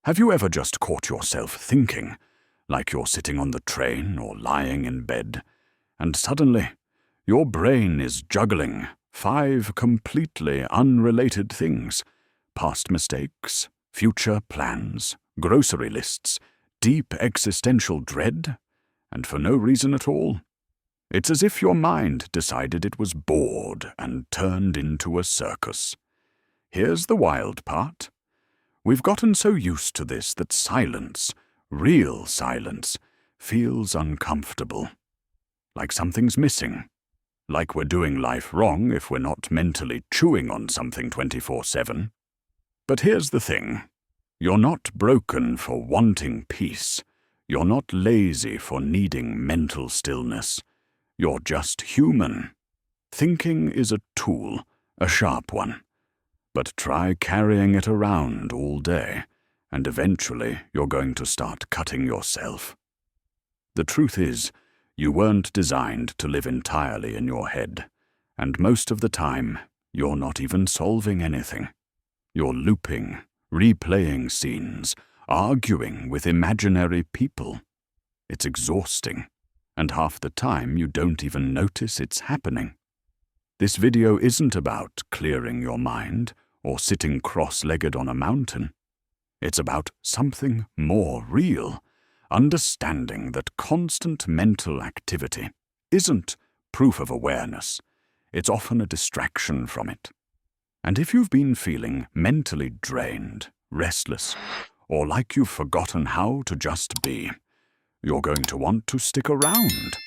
Have you ever just caught yourself thinking, like you're sitting on the train or lying in bed, and suddenly your brain is juggling 5 completely unrelated things: past mistakes, future plans, grocery lists, deep existential dread, and for no reason at all? It's as if your mind decided it was bored and turned into a circus. Here's the wild part. We've gotten so used to this that silence, real silence, feels uncomfortable. Like something's missing. Like we're doing life wrong if we're not mentally chewing on something 24/7. But here's the thing. You're not broken for wanting peace. You're not lazy for needing mental stillness. You're just human. Thinking is a tool, a sharp one. But try carrying it around all day, and eventually you're going to start cutting yourself. The truth is, you weren't designed to live entirely in your head, and most of the time, you're not even solving anything. You're looping, replaying scenes, arguing with imaginary people. It's exhausting, and half the time you don't even notice it's happening. This video isn't about clearing your mind or sitting cross-legged on a mountain. It's about something more real, understanding that constant mental activity isn't proof of awareness. It's often a distraction from it. And if you've been feeling mentally drained, restless, or like you've forgotten how to just be, you're going to want to stick around.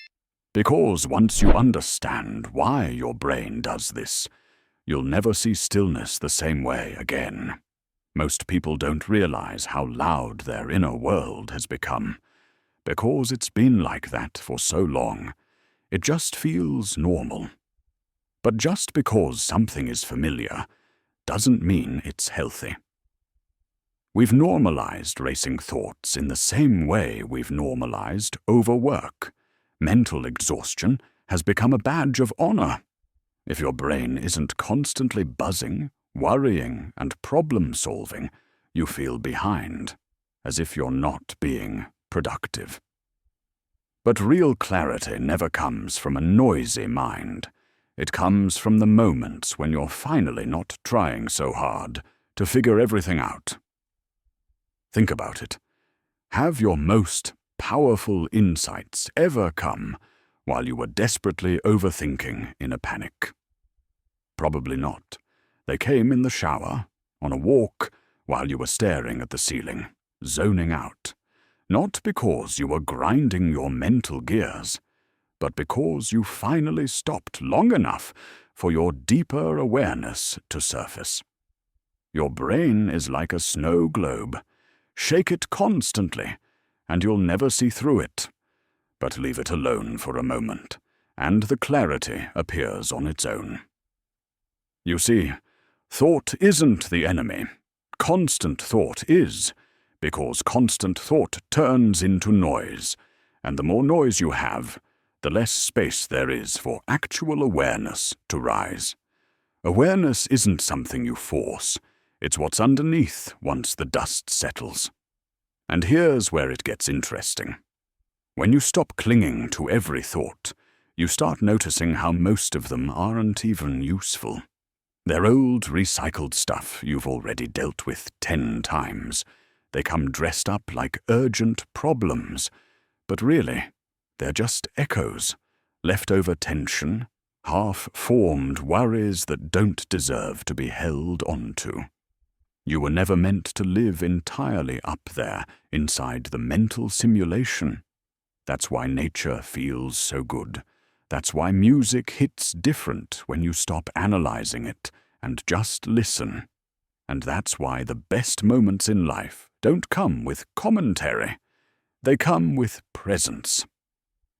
Because once you understand why your brain does this, you'll never see stillness the same way again. Most people don't realize how loud their inner world has become, because it's been like that for so long. It just feels normal. But just because something is familiar doesn't mean it's healthy. We've normalized racing thoughts in the same way we've normalized overwork. Mental exhaustion has become a badge of honor. If your brain isn't constantly buzzing, worrying, and problem-solving, you feel behind, as if you're not being productive. But real clarity never comes from a noisy mind. It comes from the moments when you're finally not trying so hard to figure everything out. Think about it. Have your most powerful insights ever come while you were desperately overthinking in a panic? Probably not. They came in the shower, on a walk, while you were staring at the ceiling, zoning out. Not because you were grinding your mental gears, but because you finally stopped long enough for your deeper awareness to surface. Your brain is like a snow globe. Shake it constantly, and you'll never see through it. But leave it alone for a moment, and the clarity appears on its own. You see, thought isn't the enemy. Constant thought is, because constant thought turns into noise, and the more noise you have, the less space there is for actual awareness to rise. Awareness isn't something you force. It's what's underneath once the dust settles. And here's where it gets interesting. When you stop clinging to every thought, you start noticing how most of them aren't even useful. They're old, recycled stuff you've already dealt with 10 times. They come dressed up like urgent problems, but really, they're just echoes, leftover tension, half-formed worries that don't deserve to be held onto. You were never meant to live entirely up there, inside the mental simulation. That's why nature feels so good. That's why music hits different when you stop analyzing it and just listen. And that's why the best moments in life don't come with commentary. They come with presence.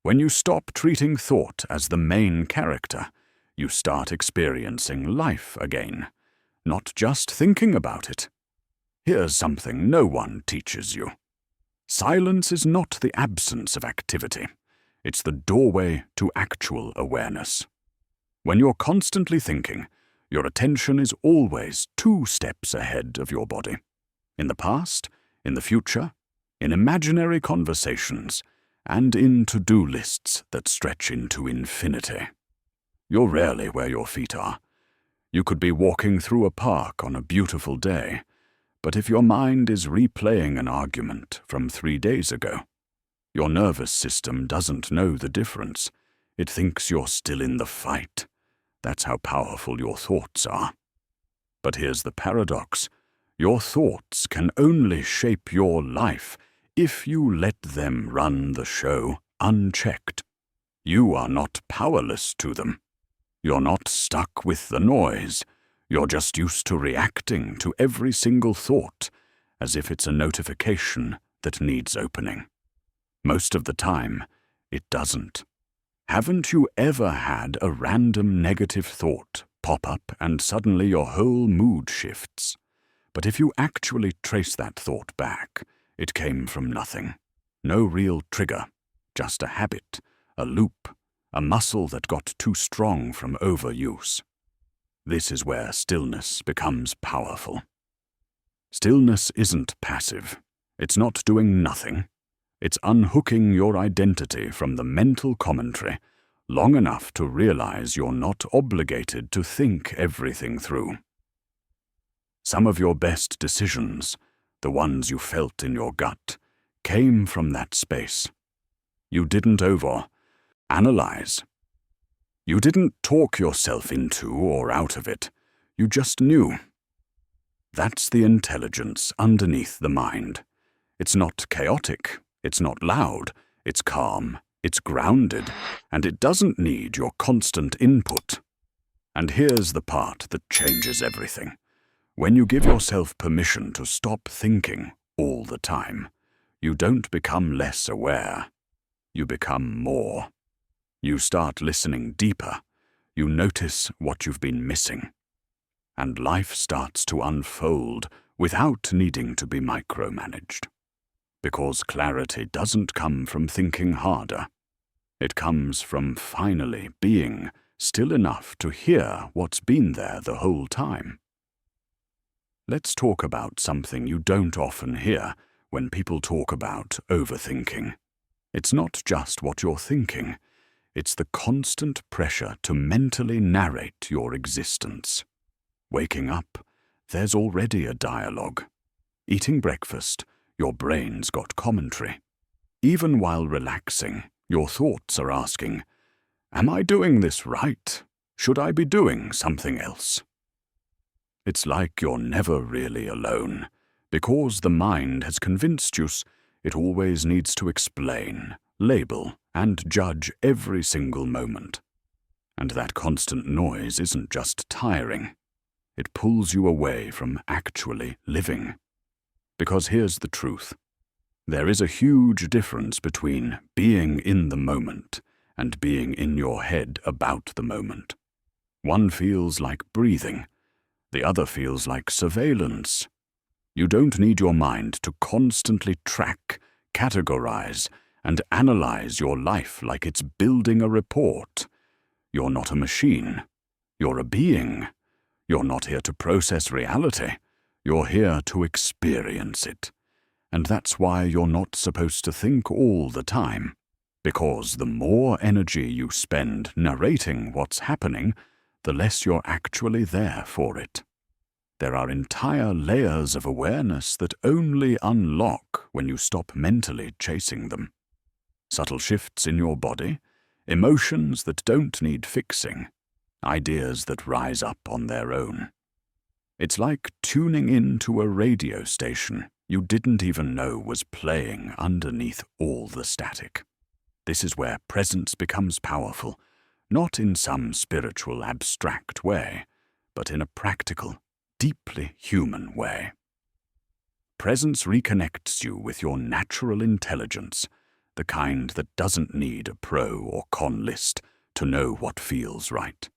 When you stop treating thought as the main character, you start experiencing life again, not just thinking about it. Here's something no one teaches you. Silence is not the absence of activity. It's the doorway to actual awareness. When you're constantly thinking, your attention is always 2 steps ahead of your body. In the past, in the future, in imaginary conversations, and in to-do lists that stretch into infinity. You're rarely where your feet are. You could be walking through a park on a beautiful day, but if your mind is replaying an argument from 3 days ago, your nervous system doesn't know the difference. It thinks you're still in the fight. That's how powerful your thoughts are. But here's the paradox. Your thoughts can only shape your life if you let them run the show unchecked. You are not powerless to them. You're not stuck with the noise. You're just used to reacting to every single thought as if it's a notification that needs opening. Most of the time, it doesn't. Haven't you ever had a random negative thought pop up and suddenly your whole mood shifts? But if you actually trace that thought back, it came from nothing. No real trigger, just a habit, a loop, a muscle that got too strong from overuse. This is where stillness becomes powerful. Stillness isn't passive. It's not doing nothing. It's unhooking your identity from the mental commentary long enough to realize you're not obligated to think everything through. Some of your best decisions, the ones you felt in your gut, came from that space. You didn't over-analyze. You didn't talk yourself into or out of it. You just knew. That's the intelligence underneath the mind. It's not chaotic. It's not loud. It's calm. It's grounded. And it doesn't need your constant input. And here's the part that changes everything. When you give yourself permission to stop thinking all the time, you don't become less aware. You become more. You start listening deeper. You notice what you've been missing. And life starts to unfold without needing to be micromanaged. Because clarity doesn't come from thinking harder. It comes from finally being still enough to hear what's been there the whole time. Let's talk about something you don't often hear when people talk about overthinking. It's not just what you're thinking. It's the constant pressure to mentally narrate your existence. Waking up, there's already a dialogue. Eating breakfast, your brain's got commentary. Even while relaxing, your thoughts are asking, "Am I doing this right? Should I be doing something else?" It's like you're never really alone, because the mind has convinced you it always needs to explain, label, and judge every single moment. And that constant noise isn't just tiring. It pulls you away from actually living. Because here's the truth. There is a huge difference between being in the moment and being in your head about the moment. One feels like breathing. The other feels like surveillance. You don't need your mind to constantly track, categorize, and analyze your life like it's building a report. You're not a machine. You're a being. You're not here to process reality. You're here to experience it. And that's why you're not supposed to think all the time. Because the more energy you spend narrating what's happening, the less you're actually there for it. There are entire layers of awareness that only unlock when you stop mentally chasing them. Subtle shifts in your body, emotions that don't need fixing, ideas that rise up on their own. It's like tuning into a radio station you didn't even know was playing underneath all the static. This is where presence becomes powerful, not in some spiritual abstract way, but in a practical, deeply human way. Presence reconnects you with your natural intelligence, the kind that doesn't need a pro or con list to know what feels right.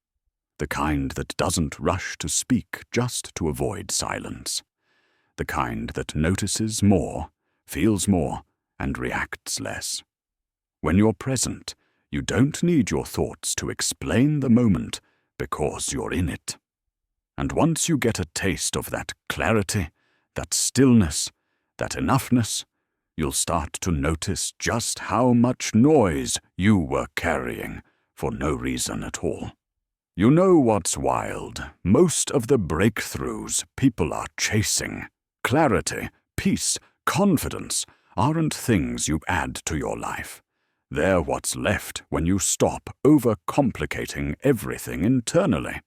The kind that doesn't rush to speak just to avoid silence. The kind that notices more, feels more, and reacts less. When you're present, you don't need your thoughts to explain the moment because you're in it. And once you get a taste of that clarity, that stillness, that enoughness, you'll start to notice just how much noise you were carrying for no reason at all. You know what's wild? Most of the breakthroughs people are chasing, clarity, peace, confidence, aren't things you add to your life. They're what's left when you stop overcomplicating everything internally.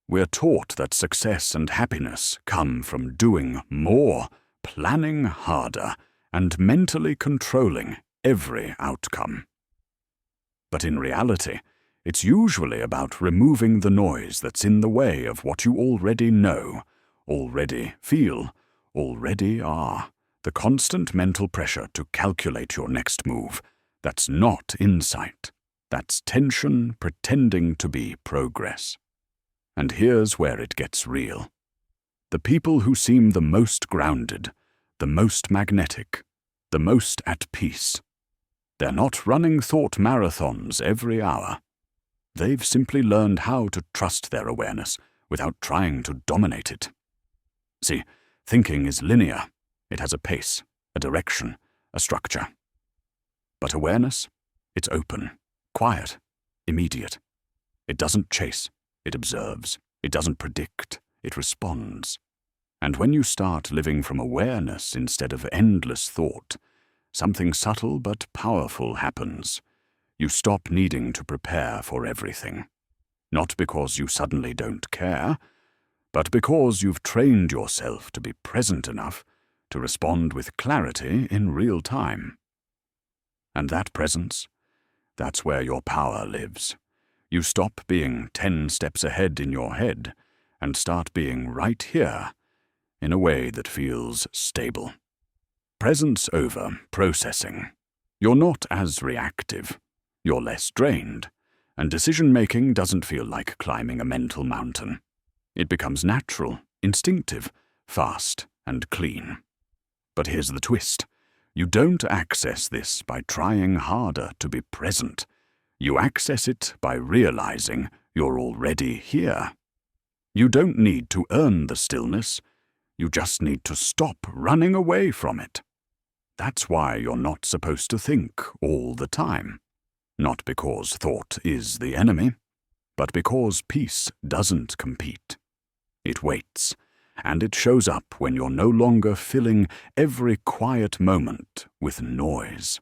We're taught that success and happiness come from doing more, planning harder, and mentally controlling every outcome. But in reality, it's usually about removing the noise that's in the way of what you already know, already feel, already are. The constant mental pressure to calculate your next move, that's not insight. That's tension pretending to be progress. And here's where it gets real. The people who seem the most grounded, the most magnetic, the most at peace, they're not running thought marathons every hour. They've simply learned how to trust their awareness without trying to dominate it. See, thinking is linear. It has a pace, a direction, a structure. But awareness, it's open, quiet, immediate. It doesn't chase, it observes. It doesn't predict, it responds. And when you start living from awareness instead of endless thought, something subtle but powerful happens. You stop needing to prepare for everything. Not because you suddenly don't care, but because you've trained yourself to be present enough to respond with clarity in real time. And that presence, that's where your power lives. You stop being 10 steps ahead in your head and start being right here in a way that feels stable. Presence over processing. You're not as reactive. You're less drained, and decision-making doesn't feel like climbing a mental mountain. It becomes natural, instinctive, fast, and clean. But here's the twist. You don't access this by trying harder to be present. You access it by realizing you're already here. You don't need to earn the stillness. You just need to stop running away from it. That's why you're not supposed to think all the time. Not because thought is the enemy, but because peace doesn't compete. It waits, and it shows up when you're no longer filling every quiet moment with noise.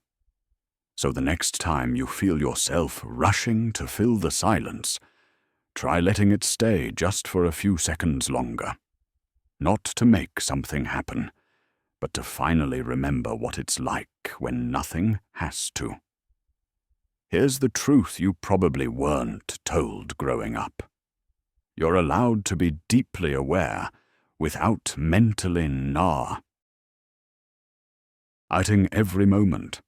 So the next time you feel yourself rushing to fill the silence, try letting it stay just for a few seconds longer. Not to make something happen, but to finally remember what it's like when nothing has to. Here's the truth you probably weren't told growing up. You're allowed to be deeply aware without mentally narrowing every moment.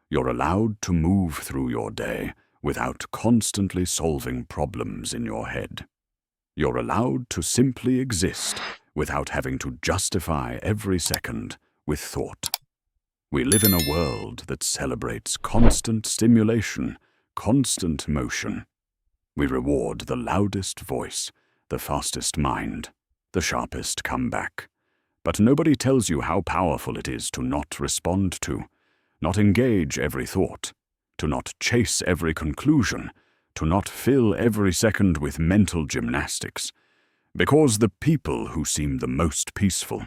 You're allowed to move through your day without constantly solving problems in your head. You're allowed to simply exist without having to justify every second with thought. We live in a world that celebrates constant stimulation, constant motion. We reward the loudest voice, the fastest mind, the sharpest comeback. But nobody tells you how powerful it is to not respond to, not engage every thought, to not chase every conclusion, to not fill every second with mental gymnastics. Because the people who seem the most peaceful,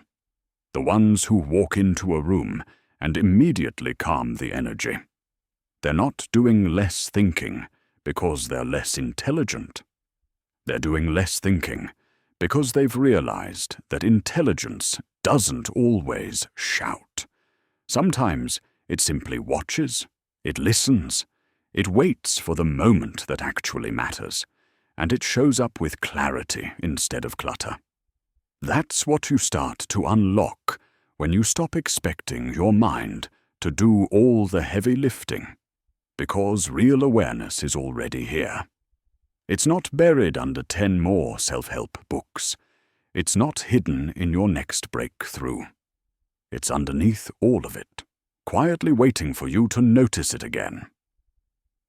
the ones who walk into a room and immediately calm the energy, they're not doing less thinking because they're less intelligent. They're doing less thinking because they've realized that intelligence doesn't always shout. Sometimes it simply watches, it listens, it waits for the moment that actually matters, and it shows up with clarity instead of clutter. That's what you start to unlock when you stop expecting your mind to do all the heavy lifting, because real awareness is already here. It's not buried under 10 more self-help books. It's not hidden in your next breakthrough. It's underneath all of it, quietly waiting for you to notice it again.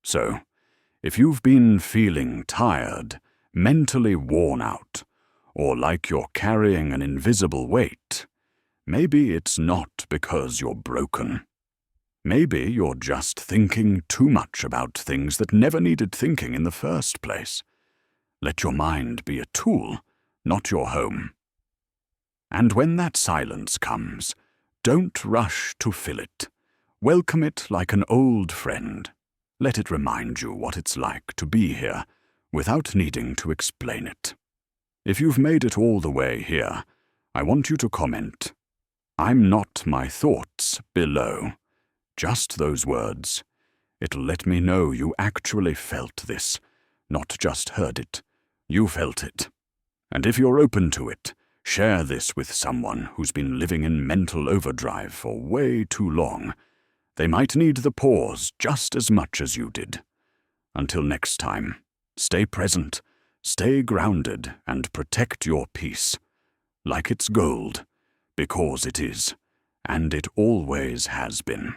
So, if you've been feeling tired, mentally worn out, or like you're carrying an invisible weight, maybe it's not because you're broken. Maybe you're just thinking too much about things that never needed thinking in the first place. Let your mind be a tool, not your home. And when that silence comes, don't rush to fill it. Welcome it like an old friend. Let it remind you what it's like to be here, without needing to explain it. If you've made it all the way here, I want you to comment, "I'm not my thoughts," below. Just those words. It'll let me know you actually felt this, not just heard it. You felt it. And if you're open to it, share this with someone who's been living in mental overdrive for way too long. They might need the pause just as much as you did. Until next time, stay present, stay grounded, and protect your peace. Like it's gold, because it is, and it always has been.